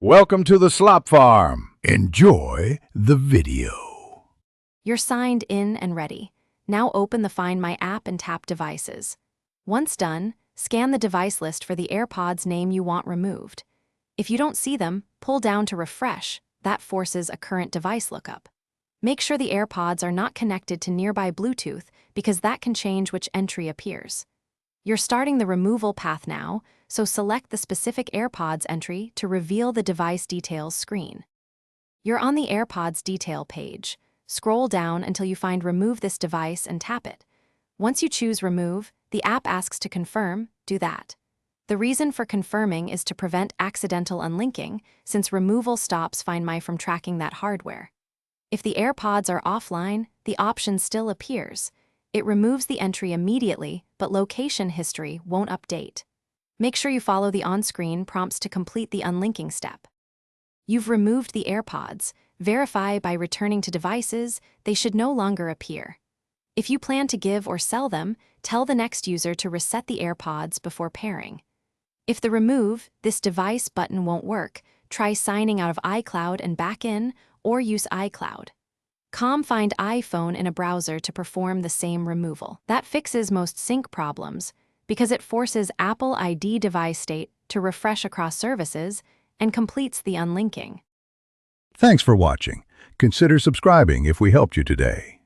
Welcome to the Slop Farm. Enjoy the video. You're signed in and ready. Now open the Find My app and tap Devices. Once done, scan the device list for the Airpods name you want removed. If you don't see them, pull down to refresh. That forces a current device lookup. Make sure the Airpods are not connected to nearby Bluetooth because that can change which entry appears. You're starting the removal path now, so select the specific Airpods entry to reveal the device details screen. You're on the Airpods detail page. Scroll down until you find Remove this device and tap it. Once you choose Remove, the app asks to confirm. Do that. The reason for confirming is to prevent accidental unlinking, since removal stops Find My from tracking that hardware. If the Airpods are offline, the option still appears. It removes the entry immediately, but location history won't update. Make sure you follow the on-screen prompts to complete the unlinking step. You've removed the Airpods. Verify by returning to Devices. They should no longer appear. If you plan to give or sell them, tell the next user to reset the Airpods before pairing. If the Remove this device button won't work, try signing out of iCloud and back in, or use iCloud. Find iPhone in a browser to perform the same removal. That fixes most sync problems because it forces Apple ID device state to refresh across services and completes the unlinking. Thanks for watching. Consider subscribing if we helped you today.